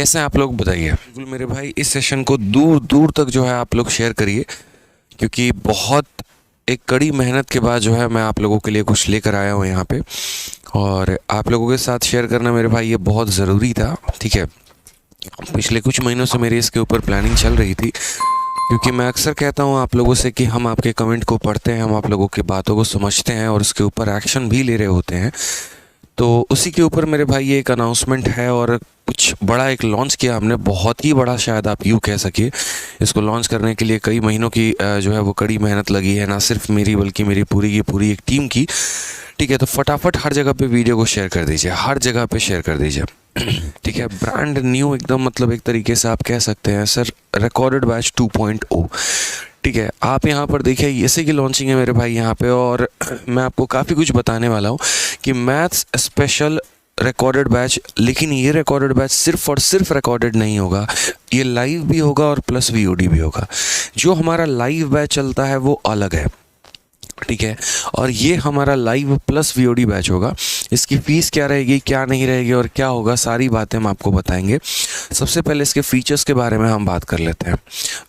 कैसे हैं आप लोग बताइए। बिल्कुल मेरे भाई, इस सेशन को दूर दूर तक जो है आप लोग शेयर करिए, क्योंकि बहुत एक कड़ी मेहनत के बाद जो है मैं आप लोगों के लिए कुछ लेकर आया हूँ यहाँ पे, और आप लोगों के साथ शेयर करना मेरे भाई ये बहुत ज़रूरी था। ठीक है, पिछले कुछ महीनों से मेरी इसके ऊपर प्लानिंग चल रही थी, क्योंकि मैं अक्सर कहता हूँ आप लोगों से कि हम आपके कमेंट को पढ़ते हैं, हम आप लोगों की बातों को समझते हैं और उसके ऊपर एक्शन भी ले रहे होते हैं। तो उसी के ऊपर मेरे भाई ये एक अनाउंसमेंट है, और कुछ बड़ा एक लॉन्च किया हमने, बहुत ही बड़ा शायद आप यूँ कह सकिए। इसको लॉन्च करने के लिए कई महीनों की जो है वो कड़ी मेहनत लगी है, ना सिर्फ मेरी बल्कि मेरी पूरी की पूरी एक टीम की। ठीक है, तो फटाफट हर जगह पे वीडियो को शेयर कर दीजिए, हर जगह पे शेयर कर दीजिए। ठीक है, ब्रांड न्यू एकदम, मतलब एक तरीके से आप कह सकते हैं सर, रिकॉर्डेड बैच 2.0। ठीक है, आप यहाँ पर देखिए ऐसे की लॉन्चिंग है मेरे भाई यहाँ पे, और मैं आपको काफ़ी कुछ बताने वाला हूँ कि मैथ्स स्पेशल रिकॉर्डेड बैच। लेकिन ये रिकॉर्डेड बैच सिर्फ और सिर्फ रिकॉर्डेड नहीं होगा, ये लाइव भी होगा और प्लस वीओडी भी होगा। जो हमारा लाइव बैच चलता है वो अलग है, ठीक है, और ये हमारा लाइव प्लस वीओडी बैच होगा। इसकी फ़ीस क्या रहेगी, क्या नहीं रहेगी और क्या होगा, सारी बातें हम आपको बताएंगे। सबसे पहले इसके फीचर्स के बारे में हम बात कर लेते हैं।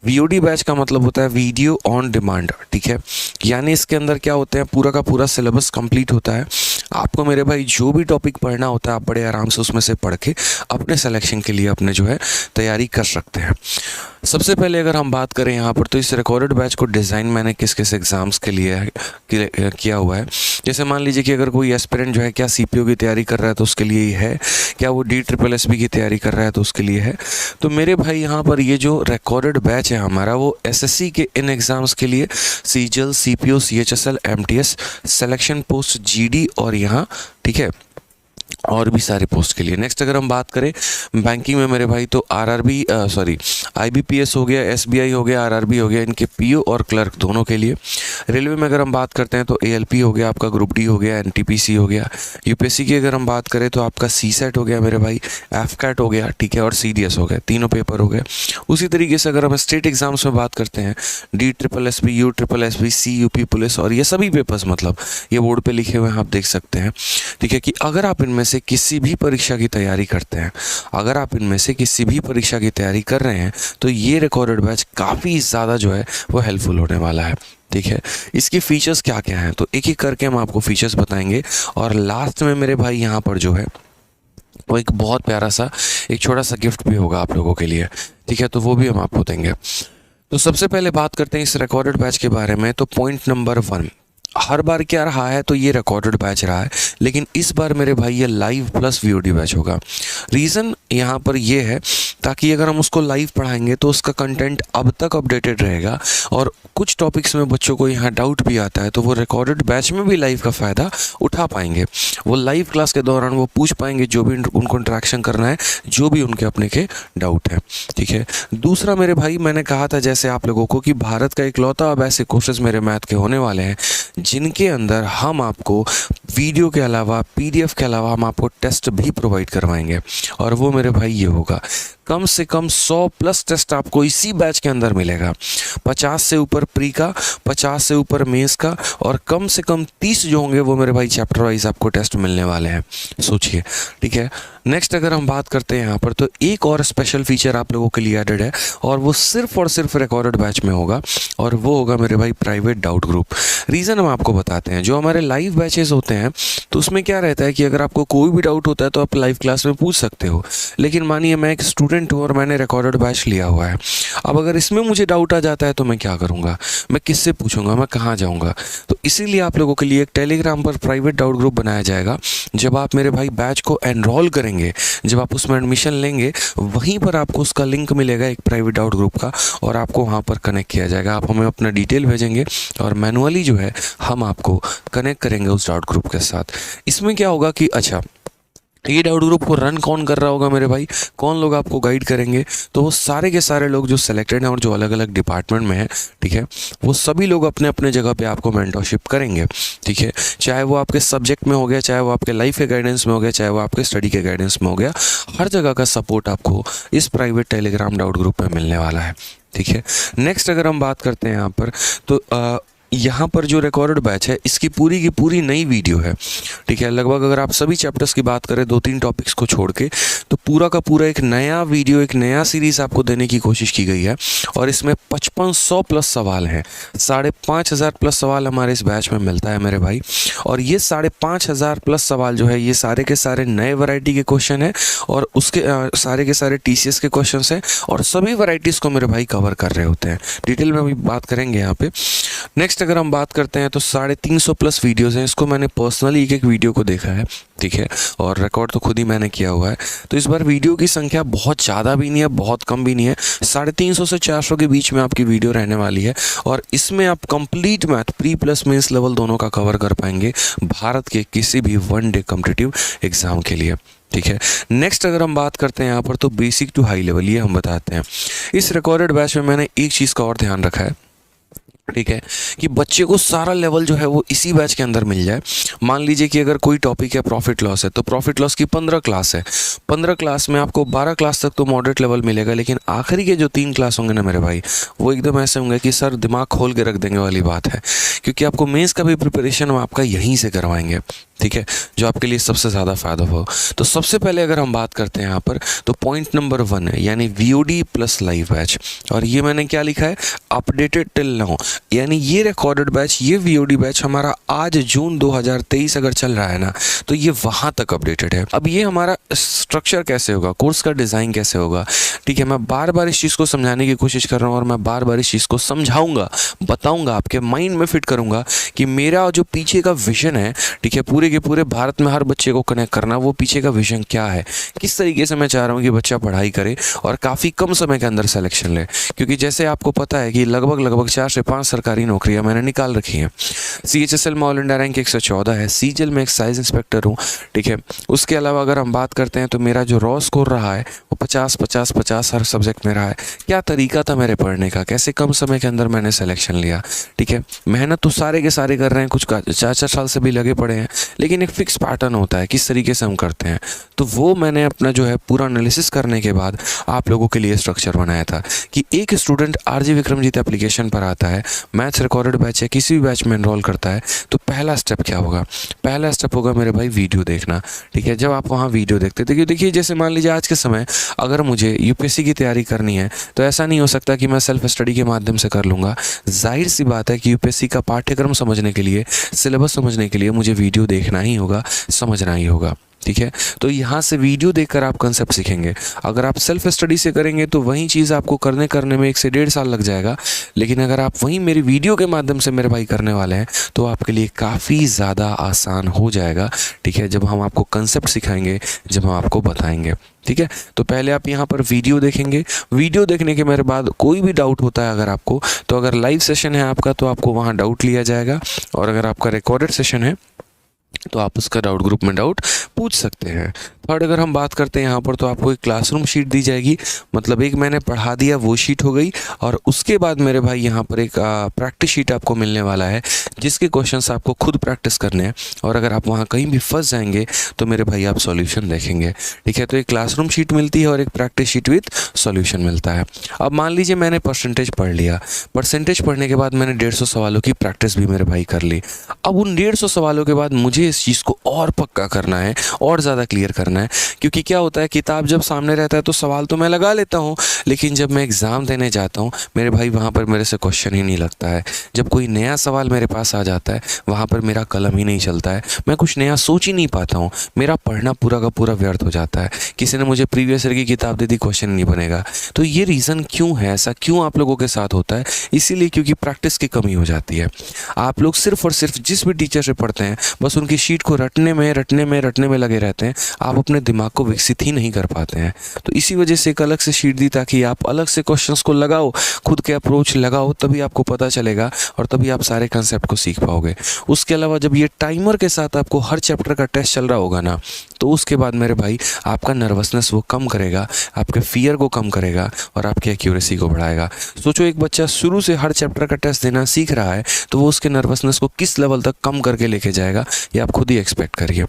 वीओडी बैच का मतलब होता है वीडियो ऑन डिमांड। ठीक है, यानी इसके अंदर क्या होते हैं, पूरा का पूरा सिलेबस कंप्लीट होता है। आपको मेरे भाई जो भी टॉपिक पढ़ना होता है आप बड़े आराम से उसमें से पढ़ के अपने सिलेक्शन के लिए अपने जो है तैयारी कर सकते हैं। सबसे पहले अगर हम बात करें यहाँ पर, तो इस रिकॉर्डेड बैच को डिज़ाइन मैंने किस किस एग्ज़ाम्स के लिए किया हुआ है। जैसे मान लीजिए कि अगर कोई एस्पिरेंट जो है क्या सीपीओ की तैयारी कर रहा है तो उसके लिए ही है, क्या वो DSSB की तैयारी कर रहा है तो उसके लिए है। तो मेरे भाई यहाँ पर ये जो रिकॉर्डेड बैच है हमारा, वो एसएससी के इन एग्ज़ाम्स के लिए, CGL, CPO, CHSL, MTS, selection post, GD और यहाँ, ठीक है, और भी सारे पोस्ट के लिए। नेक्स्ट अगर हम बात करें बैंकिंग में मेरे भाई, तो IBPS हो गया, SBI हो गया, RRB हो गया, इनके PO और क्लर्क दोनों के लिए। रेलवे में अगर हम बात करते हैं तो ALP हो गया, आपका ग्रुप D हो गया, NTPC हो गया। UPSC की अगर हम बात करें तो आपका CSET हो गया मेरे भाई, FCAT हो गया, ठीक है, और CDS हो गया, तीनों पेपर हो गए। उसी तरीके से अगर हम स्टेट एग्जाम्स में बात करते हैं, DSSB, USSB, CUP पुलिस, और ये सभी पेपर्स, मतलब ये बोर्ड पे लिखे हुए हैं आप देख सकते हैं। ठीक है, कि अगर आप इनमें से किसी भी परीक्षा की तैयारी करते हैं, अगर आप इनमें से किसी भी परीक्षा की तैयारी कर रहे हैं, तो ये रिकॉर्डेड बैच काफ़ी ज़्यादा जो है वो हेल्पफुल होने वाला है। ठीक है, इसके फीचर्स क्या क्या हैं, तो एक एक करके हम आपको फीचर्स बताएंगे, और लास्ट में मेरे भाई यहाँ पर जो है वो एक बहुत प्यारा सा एक छोटा सा गिफ्ट भी होगा आप लोगों के लिए। ठीक है, तो वो भी हम आपको देंगे। तो सबसे पहले बात करते हैं इस रिकॉर्डेड बैच के बारे में। तो पॉइंट नंबर 1, हर बार क्या रहा है, तो ये रिकॉर्डेड बैच रहा है, लेकिन इस बार मेरे भाई ये लाइव प्लस वीओडी बैच होगा। रीज़न यहाँ पर ये है ताकि अगर हम उसको लाइव पढ़ाएंगे तो उसका कंटेंट अब तक अपडेटेड रहेगा, और कुछ टॉपिक्स में बच्चों को यहाँ डाउट भी आता है तो वो रिकॉर्डेड बैच में भी लाइव का फ़ायदा उठा पाएंगे। वो लाइव क्लास के दौरान वो पूछ पाएंगे जो भी उनको इंटरेक्शन करना है, जो भी उनके अपने के डाउट है। ठीक है, दूसरा मेरे भाई, मैंने कहा था जैसे आप लोगों को कि भारत का इकलौता अब ऐसे कोर्सेज मेरे मैथ के होने वाले हैं जिनके अंदर हम आपको वीडियो के अलावा, PDF के अलावा हम आपको टेस्ट भी प्रोवाइड करवाएंगे, और वो मेरे भाई ये होगा, कम से कम 100+ टेस्ट आपको इसी बैच के अंदर मिलेगा। 50 से ऊपर प्री का, 50 से ऊपर मेंस का, और कम से कम 30 जो होंगे वो मेरे भाई चैप्टर वाइज आपको टेस्ट मिलने वाले हैं, सोचिए। ठीक है, नेक्स्ट अगर हम बात करते हैं यहाँ पर, तो एक और स्पेशल फीचर आप लोगों के लिए एडेड है, और वो सिर्फ और सिर्फ रिकॉर्डेड बैच में होगा, और वो होगा मेरे भाई प्राइवेट डाउट ग्रुप। रीज़न हम आपको बताते हैं। जो हमारे लाइव बैचेस होते हैं तो उसमें क्या रहता है कि अगर आपको कोई भी डाउट होता है तो आप लाइव क्लास में पूछ सकते हो, लेकिन मानिए मैं एक स्टूडेंट हूँ और मैंने रिकॉर्डेड बैच लिया हुआ है, अब अगर इसमें मुझे डाउट आ जाता है तो मैं क्या करूँगा, मैं किससे पूछूंगा, मैं कहाँ जाऊँगा। तो इसीलिए आप लोगों के लिए एक टेलीग्राम पर प्राइवेट डाउट ग्रुप बनाया जाएगा। जब आप मेरे भाई बैच को एनरोल करेंगे, जब आप उसमें एडमिशन लेंगे, वहीं पर आपको उसका लिंक मिलेगा एक प्राइवेट डाउट ग्रुप का, और आपको वहाँ पर कनेक्ट किया जाएगा। आप हमें अपना डिटेल भेजेंगे और मैनुअली जो है हम आपको कनेक्ट करेंगे उस डाउट ग्रुप के साथ। इसमें क्या होगा कि अच्छा, ये डाउट ग्रुप को रन कौन कर रहा होगा मेरे भाई, कौन लोग आपको गाइड करेंगे, तो वो सारे के सारे लोग जो सिलेक्टेड हैं और जो अलग अलग डिपार्टमेंट में हैं, ठीक है, वो सभी लोग अपने अपने जगह पे आपको मेंटरशिप करेंगे। ठीक है, चाहे वो आपके सब्जेक्ट में हो गया, चाहे वो आपके लाइफ के गाइडेंस में हो गया, चाहे वो आपके स्टडी के गाइडेंस में हो गया, हर जगह का सपोर्ट आपको इस प्राइवेट टेलीग्राम डाउट ग्रुप पर मिलने वाला है। ठीक है, नेक्स्ट अगर हम बात करते हैं यहाँ पर, तो यहाँ पर जो रिकॉर्डेड बैच है इसकी पूरी की पूरी नई वीडियो है, ठीक है। लगभग अगर आप सभी चैप्टर्स की बात करें 2-3 टॉपिक्स को छोड़ के, तो पूरा का पूरा एक नया वीडियो, एक नया सीरीज़ आपको देने की कोशिश की गई है। और इसमें 5500 प्लस सवाल हैं, 5500 प्लस सवाल हमारे इस बैच में मिलता है मेरे भाई। और ये 5500 प्लस सवाल जो है ये सारे के सारे नए वैरायटी के क्वेश्चन हैं, और उसके सारे के सारे TCS के क्वेश्चंस हैं, और सभी वैरायटीज़ को मेरे भाई कवर कर रहे होते हैं। डिटेल में भी बात करेंगे यहाँ पे। नेक्स्ट अगर हम बात करते हैं तो 350 प्लस वीडियोज़ हैं। इसको मैंने पर्सनली एक वीडियो को देखा है, ठीक है, और रिकॉर्ड तो खुद ही मैंने किया हुआ है। तो इस बार वीडियो की संख्या बहुत ज़्यादा भी नहीं है, बहुत कम भी नहीं है, 350 से 400 के बीच में आपकी वीडियो रहने वाली है। और इसमें आप complete math, pre plus mains level दोनों का कवर कर पाएंगे भारत के किसी भी 1 डे कॉम्पिटिटिव एग्जाम के लिए, ठीक है। नेक्स्ट अगर हम बात करते हैं यहाँ पर तो बेसिक टू हाई लेवल, ये हम बताते हैं। इस रिकॉर्डेड बैच में मैंने एक चीज़ का और ध्यान रखा है, ठीक है, कि बच्चे को सारा लेवल जो है वो इसी बैच के अंदर मिल जाए। मान लीजिए कि अगर कोई टॉपिक है प्रॉफिट लॉस है, तो प्रॉफिट लॉस की 15 क्लास है। 15 क्लास में आपको 12 क्लास तक तो मॉडरेट लेवल मिलेगा, लेकिन आखिरी के जो 3 क्लास होंगे ना मेरे भाई, वो एकदम ऐसे होंगे कि सर दिमाग खोल के रख देंगे वाली बात है। क्योंकि आपको मेंस का भी प्रिपरेशन हम आपका यहीं से करवाएंगे, ठीक है, जो आपके लिए सबसे ज़्यादा फ़ायदा हो। तो सबसे पहले अगर हम बात करते हैं यहाँ पर, तो पॉइंट नंबर 1 है, यानी VOD प्लस लाइव बैच। और ये मैंने क्या लिखा है, अपडेटेड टिल नाउ, यानी ये रिकॉर्डेड बैच, ये VOD बैच हमारा आज जून 2023 अगर चल रहा है ना, तो ये वहाँ तक अपडेटेड है। अब ये हमारा स्ट्रक्चर कैसे होगा, कोर्स का डिज़ाइन कैसे होगा, ठीक है, मैं बार बार इस चीज़ को समझाने की कोशिश कर रहा हूँ, और मैं बार बार इस चीज़ को समझाऊंगा, बताऊंगा, आपके माइंड में फिट करूंगा कि मेरा जो पीछे का विजन है, ठीक है, पूरे के पूरे भारत में हर बच्चे को कनेक्ट करना, वो पीछे का विजन क्या है, किस तरीके से मैं चाह रहा हूँ कि बच्चा पढ़ाई करे और काफ़ी कम समय के अंदर सिलेक्शन ले। क्योंकि जैसे आपको पता है कि लगभग 4 से 5 सरकारी नौकरियाँ मैंने निकाल रखी हैं। CHSL में ऑल इंडिया रैंक 114 है, CGL में एक्साइज इंस्पेक्टर हूँ, ठीक है। उसके अलावा अगर हम बात करते हैं तो मेरा जो रॉ स्कोर रहा है वो 50-50-50 हर सब्जेक्ट में रहा है। क्या तरीका था मेरे पढ़ने का, कैसे कम समय के अंदर मैंने सिलेक्शन लिया, ठीक है। मेहनत तो सारे के सारे कर रहे हैं, कुछ 4-4 साल से भी लगे पड़े हैं, लेकिन एक फिक्स पैटर्न होता है किस तरीके से हम करते हैं। तो वो मैंने अपना जो है पूरा एनालिसिस करने के बाद आप लोगों के लिए स्ट्रक्चर बनाया था कि एक स्टूडेंट RJ विक्रमजीत एप्लीकेशन पर आता है, मैथ्स रिकॉर्डेड बैच है, किसी भी बैच में एनरोल करता है, तो पहला स्टेप क्या होगा, पहला स्टेप होगा मेरे भाई वीडियो देखना, ठीक है। जब आप वहाँ वीडियो देखते थे, देखिए जैसे मान लीजिए आज के समय अगर मुझे UPSC की तैयारी करनी है, तो ऐसा नहीं हो सकता कि मैं सेल्फ स्टडी के माध्यम से कर लूँगा। जाहिर सी बात है कि UPSC का पाठ्यक्रम समझने के लिए, सिलेबस समझने के लिए मुझे वीडियो देखना ही होगा, समझना ही होगा, ठीक है। तो यहाँ से वीडियो देखकर आप कंसेप्ट सीखेंगे। अगर आप सेल्फ स्टडी से करेंगे तो वही चीज़ आपको करने में 1 से 1.5 साल लग जाएगा, लेकिन अगर आप वहीं मेरी वीडियो के माध्यम से मेरे भाई करने वाले हैं तो आपके लिए काफ़ी ज़्यादा आसान हो जाएगा, ठीक है, जब हम आपको कंसेप्ट सिखाएंगे, जब हम आपको बताएंगे, ठीक है। तो पहले आप यहाँ पर वीडियो देखेंगे। वीडियो देखने के मेरे बाद कोई भी डाउट होता है अगर आपको, तो अगर लाइव सेशन है आपका तो आपको वहाँ डाउट लिया जाएगा, और अगर आपका रिकॉर्डेड सेशन है तो आप उसका डाउट ग्रुप में डाउट पूछ सकते हैं। थर्ड अगर हम बात करते हैं यहाँ पर, तो आपको एक क्लासरूम शीट दी जाएगी, मतलब एक मैंने पढ़ा दिया वो शीट हो गई, और उसके बाद मेरे भाई यहाँ पर एक प्रैक्टिस शीट आपको मिलने वाला है, जिसके क्वेश्चंस आपको खुद प्रैक्टिस करने हैं, और अगर आप वहाँ कहीं भी फंस जाएंगे तो मेरे भाई आप सॉल्यूशन देखेंगे, ठीक है। तो एक क्लासरूम शीट मिलती है और एक प्रैक्टिस शीट विथ सॉल्यूशन मिलता है। अब मान लीजिए मैंने परसेंटेज पढ़ लिया, परसेंटेज पढ़ने के बाद मैंने 150 सवालों की प्रैक्टिस भी मेरे भाई कर ली। अब उन 150 सवालों के बाद मुझे इस चीज़ को और पक्का करना है और ज़्यादा क्लियर करना है, क्योंकि क्या होता है, किताब जब सामने रहता है तो सवाल तो मैं लगा लेता हूँ, लेकिन जब मैं एग्ज़ाम देने जाता हूँ मेरे भाई वहाँ पर मेरे से क्वेश्चन ही नहीं लगता है। जब कोई नया सवाल मेरे पास आ जाता है वहाँ पर मेरा कलम ही नहीं चलता है, मैं कुछ नया सोच ही नहीं पाता हूँ, मेरा पढ़ना पूरा का पूरा व्यर्थ हो जाता है। किसी ने मुझे प्रीवियस ईयर की किताब दे दी, क्वेश्चन नहीं बनेगा। तो ये रीज़न क्यों है, ऐसा क्यों आप लोगों के साथ होता है? इसीलिए क्योंकि प्रैक्टिस की कमी हो जाती है। आप लोग सिर्फ और सिर्फ जिस भी टीचर से पढ़ते हैं बस उनकी शीट को रटने में लगे रहते हैं, आप अपने दिमाग को विकसित ही नहीं कर पाते हैं। तो इसी वजह से एक अलग से शीट दी ताकि आप अलग से क्वेश्चंस को लगाओ, खुद के अप्रोच लगाओ, तभी आपको पता चलेगा और तभी आप सारे कंसेप्ट को सीख पाओगे। उसके अलावा जब ये टाइमर के साथ आपको हर चैप्टर का टेस्ट चल रहा होगा ना, तो उसके बाद मेरे भाई आपका नर्वसनेस वो कम करेगा, आपके फियर को कम करेगा और आपकी एक्यूरेसी को बढ़ाएगा। सोचो एक बच्चा शुरू से हर चैप्टर का टेस्ट देना सीख रहा है तो वो उसके नर्वसनेस को किस लेवल तक कम करके लेके जाएगा, ये आप खुद ही एक्सपेक्ट करिए।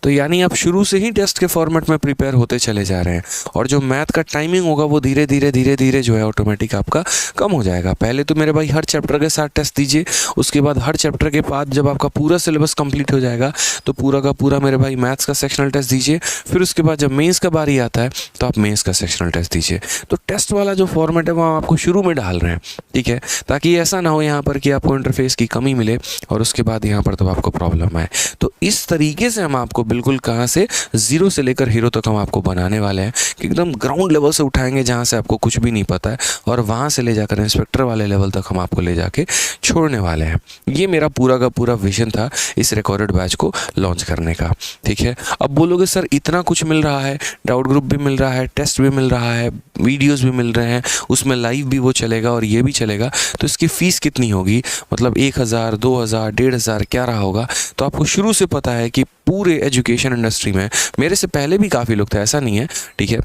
तो यानी आप शुरू से ही टेस्ट के फॉर्मेट में प्रिपेयर होते चले जा रहे हैं और जो मैथ का टाइमिंग होगा वो धीरे धीरे जो है ऑटोमेटिक आपका कम हो जाएगा। पहले तो मेरे भाई हर चैप्टर के साथ टेस्ट दीजिए, उसके बाद हर चैप्टर के बाद जब आपका पूरा सिलेबस कंप्लीट हो जाएगा तो पूरा का पूरा मेरे भाई मैथ्स का सेक्शनल टेस्ट दीजिए। फिर उसके बाद जब मेंस का बारी आता है तो आप मेंस का सेक्शनल टेस्ट दीजिए। तो टेस्ट वाला जो फॉर्मेट है वो हम आपको शुरू में डाल रहे हैं, ठीक है, ताकि ऐसा ना हो यहाँ पर कि आपको इंटरफेस की कमी मिले और उसके बाद यहाँ पर तो आपको प्रॉब्लम आए। तो इस तरीके से हम आपको बिल्कुल कहाँ से जीरो से लेकर हीरो तक हम आपको बनाने वाले हैं कि एकदम ग्राउंड लेवल से उठाएंगे जहाँ से आपको कुछ भी नहीं पता है और वहाँ से ले जाकर इंस्पेक्टर वाले लेवल तक हम आपको ले जाके छोड़ने वाले हैं। ये मेरा पूरा का पूरा विजन था इस रिकॉर्डेड बैच को लॉन्च करने का, ठीक है। अब बोलोगे सर इतना कुछ मिल रहा है, डाउट ग्रुप भी मिल रहा है, टेस्ट भी मिल रहा है, वीडियोस भी मिल रहे हैं, उसमें लाइव भी वो चलेगा और ये भी चलेगा, तो इसकी फ़ीस कितनी होगी, मतलब 1000, 2000, 1500 क्या रहा होगा। तो आपको शुरू से पता है कि पूरे एजुकेशन इंडस्ट्री में मेरे से पहले भी काफ़ी लोग थे, ऐसा नहीं है, ठीक है,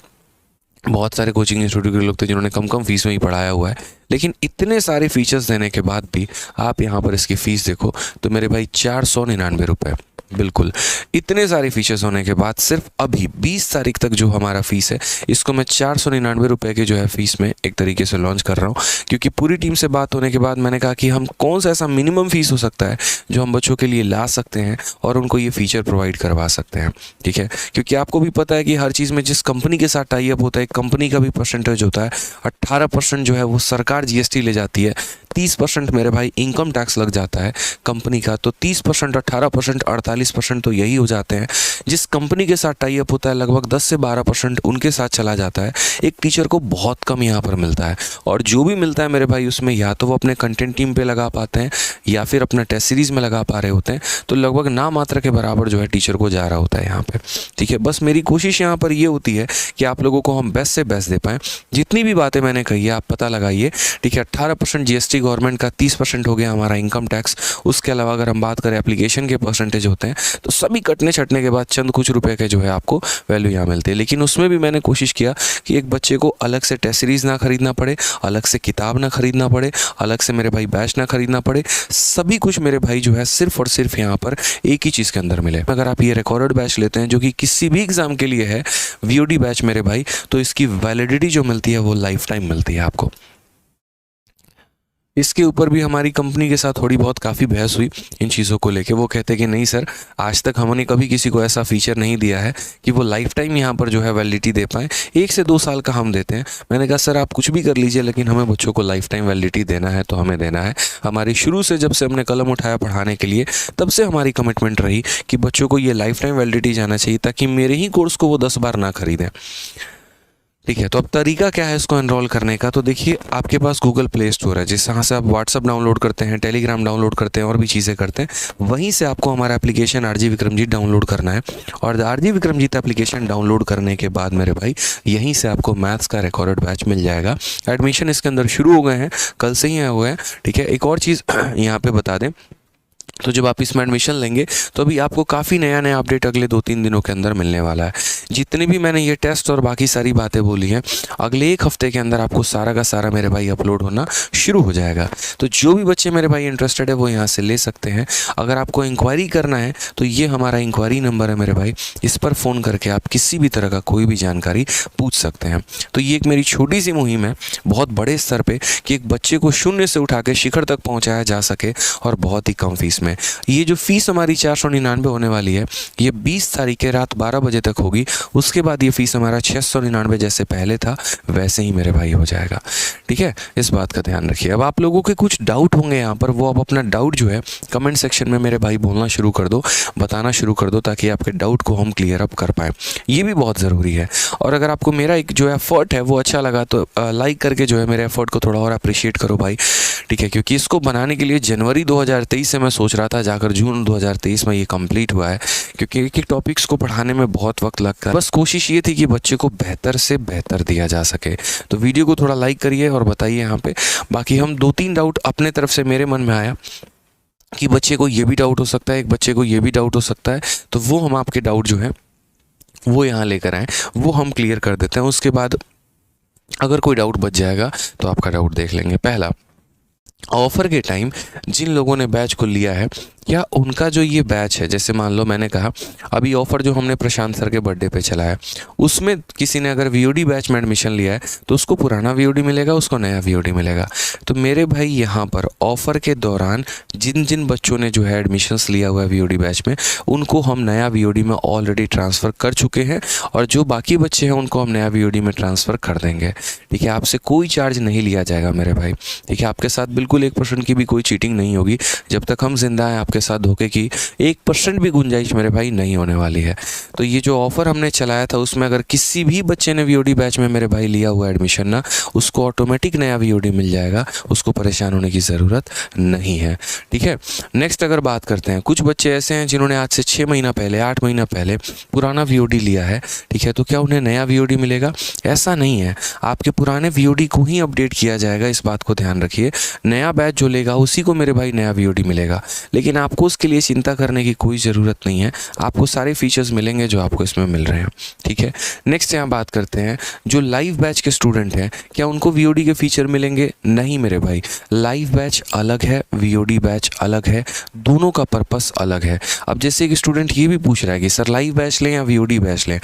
बहुत सारे कोचिंग इंस्टीट्यूट के लोग थे जिन्होंने कम फीस में ही पढ़ाया हुआ है, लेकिन इतने सारे फीचर्स देने के बाद भी आप यहाँ पर इसकी फ़ीस देखो तो मेरे भाई 499 रुपये, बिल्कुल इतने सारे फीचर्स होने के बाद सिर्फ अभी 20 तारीख तक जो हमारा फ़ीस है इसको मैं 499 रुपये के जो है फ़ीस में एक तरीके से लॉन्च कर रहा हूँ। क्योंकि पूरी टीम से बात होने के बाद मैंने कहा कि हम कौन सा ऐसा मिनिमम फ़ीस हो सकता है जो हम बच्चों के लिए ला सकते हैं और उनको ये फ़ीचर प्रोवाइड करवा सकते हैं, ठीक है। क्योंकि आपको भी पता है कि हर चीज़ में जिस कंपनी के साथ टाई अप होता है कंपनी का भी परसेंटेज होता है, 18% जो है वो सरकार GST ले जाती है, 30% मेरे भाई इनकम टैक्स लग जाता है कंपनी का, तो 30%, 18%, 48% तो यही हो जाते हैं। जिस कंपनी के साथ टाई अप होता है लगभग 10 से 12% उनके साथ चला जाता है। एक टीचर को बहुत कम यहाँ पर मिलता है और जो भी मिलता है मेरे भाई उसमें या तो वो अपने कंटेंट टीम पे लगा पाते हैं या फिर अपना टेस्ट सीरीज़ में लगा पा रहे होते हैं, तो लगभग ना मात्रा के बराबर जो है टीचर को जा रहा होता है यहाँ पर, ठीक है। बस मेरी कोशिश यहाँ पर ये होती है कि आप लोगों को हम बेस्ट से बेस्ट दे पाएँ। जितनी भी बातें मैंने कही है आप पता लगाइए, ठीक है। 18% GST गवर्नमेंट का, 30% हो गया हमारा इनकम टैक्स, उसके अलावा अगर हम बात करें एप्लीकेशन के परसेंटेज होते हैं, तो सभी कटने छटने के बाद चंद कुछ रुपए के जो है आपको वैल्यू यहाँ मिलती है। लेकिन उसमें भी मैंने कोशिश किया कि एक बच्चे को अलग से टेस्ट सीरीज़ ना खरीदना पड़े, अलग से किताब ना खरीदना पड़े, अलग से मेरे भाई बैच ना खरीदना पड़े, सभी कुछ मेरे भाई जो है सिर्फ और सिर्फ यहाँ पर एक ही चीज़ के अंदर मिले। अगर आप ये रिकॉर्डेड बैच लेते हैं जो कि किसी भी एग्ज़ाम के लिए है, VOD बैच मेरे भाई, तो इसकी वैलिडिटी जो मिलती है वो लाइफ टाइम मिलती है आपको। इसके ऊपर भी हमारी कंपनी के साथ थोड़ी बहुत काफ़ी बहस हुई इन चीज़ों को लेके। वो कहते कि नहीं सर, आज तक हमने कभी किसी को ऐसा फीचर नहीं दिया है कि वो लाइफ टाइम यहाँ पर जो है वैलिडिटी दे पाएँ, 1 से 2 साल का हम देते हैं। मैंने कहा सर आप कुछ भी कर लीजिए लेकिन हमें बच्चों को लाइफ टाइम वैलिडिटी देना है तो हमें देना है। हमारी शुरू से जब से हमने कलम उठाया पढ़ाने के लिए तब से हमारी कमिटमेंट रही कि बच्चों को ये लाइफ टाइम वैलिडिटी जाना चाहिए ताकि मेरे ही कोर्स को वो 10 बार ना खरीदें, ठीक है। तो अब तरीका क्या है इसको एनरोल करने का, तो देखिए आपके पास गूगल प्ले स्टोर है जहाँ से आप व्हाट्सअप डाउनलोड करते हैं, टेलीग्राम डाउनलोड करते हैं और भी चीज़ें करते हैं, वहीं से आपको हमारा एप्लीकेशन RG विक्रमजीत डाउनलोड करना है। और RG विक्रमजीत एप्लीकेशन डाउनलोड करने के बाद मेरे भाई यहीं से आपको मैथ्स का रिकॉर्डेड बैच मिल जाएगा। एडमिशन इसके अंदर शुरू हो गए हैं, कल से ही आए हुए हैं, ठीक है। एक और चीज़ यहाँ पर बता दें, तो जब आप इसमें एडमिशन लेंगे तो अभी आपको काफ़ी नया अपडेट अगले 2-3 दिनों के अंदर मिलने वाला है। जितने भी मैंने ये टेस्ट और बाकी सारी बातें बोली हैं, अगले 1 हफ्ते के अंदर आपको सारा का सारा मेरे भाई अपलोड होना शुरू हो जाएगा। तो जो भी बच्चे मेरे भाई इंटरेस्टेड है वो यहाँ से ले सकते हैं। अगर आपको इंक्वायरी करना है तो ये हमारा इंक्वायरी नंबर है मेरे भाई, इस पर फ़ोन करके आप किसी भी तरह का कोई भी जानकारी पूछ सकते हैं। तो ये एक मेरी छोटी सी मुहिम है बहुत बड़े स्तर पर कि एक बच्चे को शून्य से उठा के शिखर तक पहुँचाया जा सके और बहुत ही कम फीस में। ये जो फीस हमारी 499 होने वाली है ये 20 तारीख के रात 12 बजे तक होगी। उसके बाद ये फीस हमारा 699 जैसे पहले था वैसे ही मेरे भाई हो जाएगा, ठीक है। इस बात का ध्यान रखिए। अब आप लोगों के कुछ डाउट होंगे यहाँ पर, वो आप अपना डाउट जो है कमेंट सेक्शन में मेरे भाई बोलना शुरू कर दो, बताना शुरू कर दो, ताकि आपके डाउट को हम क्लियर अप कर पाएँ। ये भी बहुत ज़रूरी है। और अगर आपको मेरा एक जो एफर्ट है वो अच्छा लगा तो लाइक करके जो है मेरे एफर्ट को थोड़ा और अप्रिशिएट करो भाई, ठीक है। क्योंकि इसको बनाने के लिए जनवरी 2023 से मैं सोच रहा था, जाकर जून 2023 में ये कंप्लीट हुआ है। क्योंकि एक एक टॉपिक्स को पढ़ाने में बहुत वक्त लगता है। बस कोशिश ये थी कि बच्चे को बेहतर से बेहतर दिया जा सके। तो वीडियो को थोड़ा लाइक करिए और बताइए यहाँ पे। बाकी हम 2-3 डाउट अपने तरफ से मेरे मन में आया कि बच्चे को ये भी डाउट हो सकता है, एक बच्चे को ये भी डाउट हो सकता है, तो वो हम आपके डाउट जो है वो यहाँ लेकर आएँ, वो हम क्लियर कर देते हैं। उसके बाद अगर कोई डाउट बच जाएगा तो आपका डाउट देख लेंगे। पहला, ऑफ़र के टाइम जिन लोगों ने बैच को लिया है क्या उनका जो ये बैच है, जैसे मान लो मैंने कहा अभी ऑफ़र जो हमने प्रशांत सर के बर्थडे पे चलाया, उसमें किसी ने अगर वीओडी बैच में एडमिशन लिया है तो उसको पुराना वीओडी मिलेगा, उसको नया वीओडी मिलेगा। तो मेरे भाई यहाँ पर ऑफ़र के दौरान जिन जिन बच्चों ने जो है एडमिशन्स लिया हुआ है वीओडी बैच में, उनको हम नया वीओडी में ऑलरेडी ट्रांसफ़र कर चुके हैं, और जो बाकी बच्चे हैं उनको हम नया वीओडी में ट्रांसफ़र कर देंगे। ठीक है, आपसे कोई चार्ज नहीं लिया जाएगा मेरे भाई। ठीक है, आपके साथ बिल्कुल 1% की भी कोई चीटिंग नहीं होगी। जब तक हम जिंदा हैं आपके साथ धोखे की 1% भी गुंजाइश मेरे भाई नहीं होने वाली है। तो ये जो ऑफ़र हमने चलाया था उसमें अगर किसी भी बच्चे ने वीओडी बैच में मेरे भाई लिया हुआ एडमिशन ना, उसको ऑटोमेटिक नया वीओडी मिल जाएगा, उसको परेशान होने की ज़रूरत नहीं है। ठीक है, नेक्स्ट अगर बात करते हैं, कुछ बच्चे ऐसे हैं जिन्होंने आज से 6 महीना पहले, 8 महीना पहले पुराना वीओडी लिया है। ठीक है, तो क्या उन्हें नया वीओडी मिलेगा? ऐसा नहीं है, आपके पुराने वीओडी को ही अपडेट किया जाएगा, इस बात को ध्यान रखिए। नया बैच जो लेगा उसी को मेरे भाई नया वीओडी मिलेगा, लेकिन आपको उसके लिए चिंता करने की कोई ज़रूरत नहीं है। आपको सारे फीचर्स मिलेंगे जो आपको इसमें मिल रहे हैं। ठीक है, नेक्स्ट यहाँ बात करते हैं, जो लाइव बैच के स्टूडेंट हैं क्या उनको वीओडी के फीचर मिलेंगे? नहीं मेरे भाई, लाइव बैच अलग है, वीओडी बैच अलग है, दोनों का पर्पस अलग है। अब जैसे कि स्टूडेंट ये भी पूछ रहा है कि सर लाइव बैच लें या वीओडी बैच लें।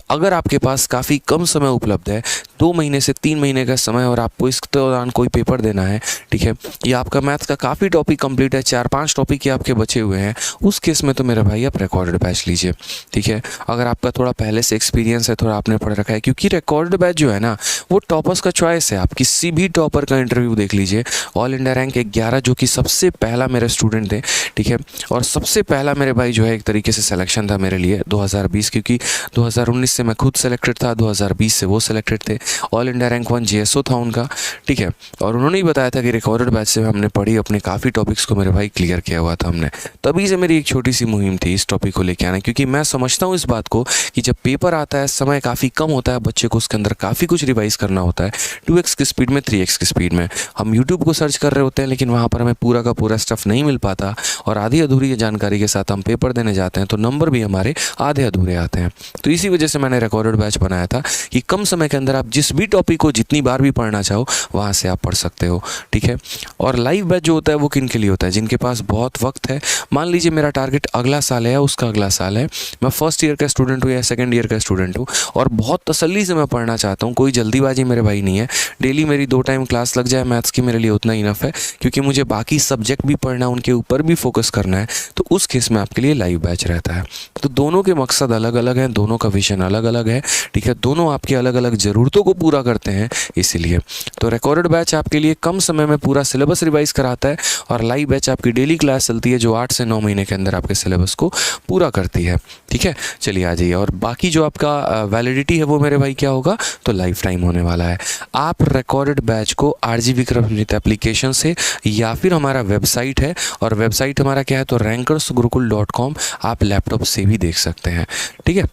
अगर आपके पास काफ़ी कम समय उपलब्ध है, 2 महीने से 3 महीने का समय, और आपको इस दौरान कोई पेपर देना है, ठीक है, या आपका मैथ्स का काफ़ी टॉपिक कंप्लीट है, 4-5 टॉपिक ही आपके बचे हुए हैं, उस केस में तो मेरे भाई आप रिकॉर्डेड बैच लीजिए। ठीक है, अगर आपका थोड़ा पहले से एक्सपीरियंस है, थोड़ा आपने पढ़ रखा है, क्योंकि रिकॉर्डेड बैच जो है ना वो टॉपर्स का चॉइस है। आप किसी भी टॉपर का इंटरव्यू देख लीजिए, ऑल इंडिया रैंक 11 जो कि सबसे पहला मेरे स्टूडेंट थे। ठीक है, और सबसे पहला मेरे भाई जो है एक तरीके से सिलेक्शन था मेरे लिए 2020, क्योंकि 2019 से मैं खुद सेलेक्टेड था, 2020 से वो सेलेक्टेड थे। ऑल इंडिया रैंक 1 जीएसओ था उनका। ठीक है, और उन्होंने ही बताया था कि रिकॉर्डेड बैच से हमने पढ़ी, अपने काफ़ी टॉपिक्स को मेरे भाई क्लियर किया हुआ था हमने। तभी से मेरी एक छोटी सी मुहिम थी इस टॉपिक को लेके आना, क्योंकि मैं समझता हूँ इस बात को कि जब पेपर आता है, समय काफ़ी कम होता है, बच्चे को उसके अंदर काफ़ी कुछ रिवाइज करना होता है, 2x की स्पीड में, 3x की स्पीड में। हम यूट्यूब को सर्च कर रहे होते हैं, लेकिन वहाँ पर हमें पूरा का पूरा स्टफ़ नहीं मिल पाता, और आधी अधूरी जानकारी के साथ हम पेपर देने जाते हैं तो नंबर भी हमारे आधे अधूरे आते हैं। तो इसी वजह से मैंने रिकॉर्डेड बैच बनाया था कि कम समय के अंदर आप जिस भी टॉपिक को जितनी बार भी पढ़ना चाहो वहाँ से आप पढ़ सकते हो। ठीक है, और लाइव बैच जो होता है वो किन के लिए होता है? जिनके पास बहुत वक्त है। मान लीजिए मेरा टारगेट अगला साल है या उसका अगला साल है, मैं फर्स्ट ईयर का स्टूडेंट हूँ या सेकंड ईयर का स्टूडेंट हूँ, और बहुत तसल्ली से मैं पढ़ना चाहता हूँ, कोई जल्दीबाजी मेरे भाई नहीं है, डेली मेरी 2 टाइम क्लास लग जाए मैथ्स की, मेरे लिए उतना इनफ है, क्योंकि मुझे बाकी सब्जेक्ट भी पढ़ना, उनके ऊपर भी फोकस करना है। तो उस केस में आपके लिए लाइव बैच रहता है। तो दोनों के मकसद अलग अलग हैं, दोनों का विजन अलग अलग है। ठीक है, दोनों आपकी अलग अलग ज़रूरतों को पूरा करते हैं, इसीलिए तो रिकॉर्डेड बैच आपके लिए कम समय में पूरा सिलेबस रिवाइज कराता है, और लाइव बैच आपकी डेली क्लास चलती है जो 8 से 9 महीने के अंदर आपके सिलेबस को पूरा करती है। ठीक है, चलिए आ जाइए। और बाकी जो आपका वैलिडिटी है वो मेरे भाई क्या होगा, तो लाइफ टाइम होने वाला है। आप रिकॉर्डेड बैच को आरजी विक्रमादित्य एप्लीकेशन से, या फिर हमारा वेबसाइट है, और वेबसाइट हमारा क्या है, तो rankersgurukul.com, आप लैपटॉप से भी देख सकते हैं। ठीक है,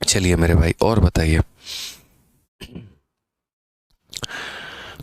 चलिए मेरे भाई और बताइए,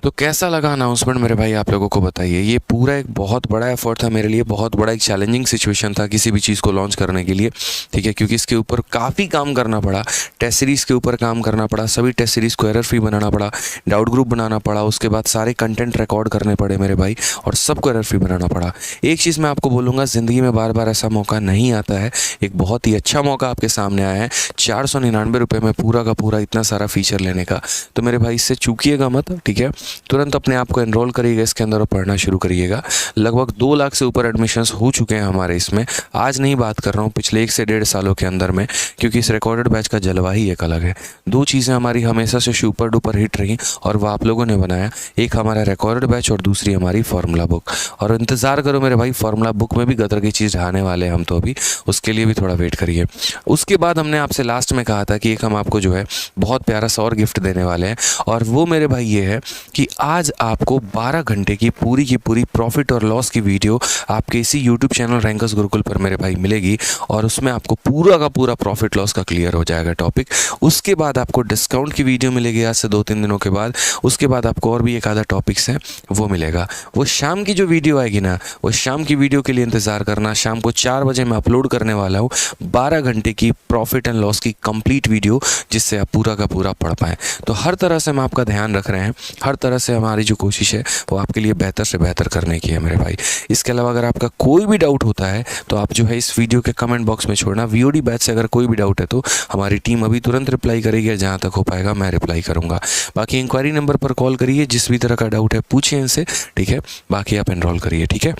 तो कैसा लगा अनाउंसमेंट मेरे भाई, आप लोगों को बताइए। ये पूरा एक बहुत बड़ा एफर्ट था मेरे लिए, बहुत बड़ा एक चैलेंजिंग सिचुएशन था किसी भी चीज़ को लॉन्च करने के लिए। ठीक है, क्योंकि इसके ऊपर काफ़ी काम करना पड़ा, टेस्ट सीरीज़ के ऊपर काम करना पड़ा, सभी टेस्ट सीरीज़ को एरर फ्री बनाना पड़ा, डाउट ग्रुप बनाना पड़ा, उसके बाद सारे कंटेंट रिकॉर्ड करने पड़े मेरे भाई, और सबको एरर फ्री बनाना पड़ा। एक चीज़ मैं आपको बोलूँगा, ज़िंदगी में बार बार ऐसा मौका नहीं आता है। एक बहुत ही अच्छा मौका आपके सामने आया है, 499 रुपये में पूरा का पूरा इतना सारा फीचर लेने का। तो मेरे भाई इससे चूकिएगा मत। ठीक है, तुरंत अपने आप को एनरोल करिएगा इसके अंदर और पढ़ना शुरू करिएगा। लगभग 2 लाख से ऊपर एडमिशन्स हो चुके हैं हमारे इसमें। आज नहीं बात कर रहा हूँ, पिछले 1 से 1.5 सालों के अंदर में, क्योंकि इस रिकॉर्डेड बैच का जलवा ही एक अलग है। 2 चीज़ें हमारी हमेशा से सुपर डुपर हिट रही, और वह आप लोगों ने बनाया, एक हमारा रिकॉर्डेड बैच और दूसरी हमारी फार्मूला बुक। और इंतज़ार करो मेरे भाई, फार्मूला बुक में भी गदर की चीज़ ढाने वाले हम, तो अभी उसके लिए भी थोड़ा वेट करिए। उसके बाद हमने आपसे लास्ट में कहा था कि एक हम आपको जो है बहुत प्यारा सा और गिफ्ट देने वाले हैं, और वो मेरे भाई ये है कि आज आपको 12 घंटे की पूरी प्रॉफिट और लॉस की वीडियो आपके इसी यूट्यूब चैनल रैंकर्स गुरुकुल पर मेरे भाई मिलेगी, और उसमें आपको पूरा का पूरा प्रॉफिट लॉस का क्लियर हो जाएगा टॉपिक। उसके बाद आपको डिस्काउंट की वीडियो मिलेगी आज से 2-3 दिनों के बाद। उसके बाद आपको और भी एक आधा टॉपिक्स है वो मिलेगा। वो शाम की जो वीडियो आएगी ना, वो शाम की वीडियो के लिए इंतज़ार करना। शाम को 4 बजे मैं अपलोड करने वाला हूँ 12 घंटे की प्रॉफिट एंड लॉस की कंप्लीट वीडियो, जिससे आप पूरा का पूरा पढ़ पाएँ। तो हर तरह से हम आपका ध्यान रख रहे हैं, हर तरह तरह से हमारी जो कोशिश है वो आपके लिए बेहतर से बेहतर करने की है मेरे भाई। इसके अलावा अगर आपका कोई भी डाउट होता है तो आप जो है इस वीडियो के कमेंट बॉक्स में छोड़ना। वीओडी बैच से अगर कोई भी डाउट है तो हमारी टीम अभी तुरंत रिप्लाई करेगी, जहाँ तक हो पाएगा मैं रिप्लाई करूँगा। बाकी इंक्वायरी नंबर पर कॉल करिए, जिस भी तरह का डाउट है पूछिए इनसे, ठीक है। बाकी आप एनरोल करिए, ठीक है।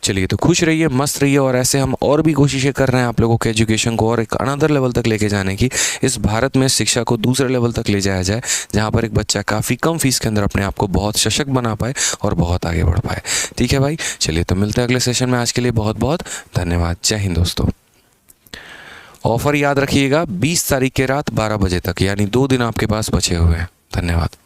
चलिए, तो खुश रहिए, मस्त रहिए, और ऐसे हम और भी कोशिशें कर रहे हैं आप लोगों के एजुकेशन को और एक अनदर लेवल तक लेके जाने की। इस भारत में शिक्षा को दूसरे लेवल तक ले जाया जाए, जहाँ पर एक बच्चा काफ़ी कम फीस के अंदर अपने आप को बहुत सशक्त बना पाए और बहुत आगे बढ़ पाए, ठीक है भाई। चलिए, तो मिलते हैं अगले सेशन में। आज के लिए बहुत बहुत धन्यवाद। जय हिंद दोस्तों। ऑफर याद रखिएगा 20 तारीख के रात 12 बजे तक, यानी 2 दिन आपके पास बचे हुए हैं। धन्यवाद।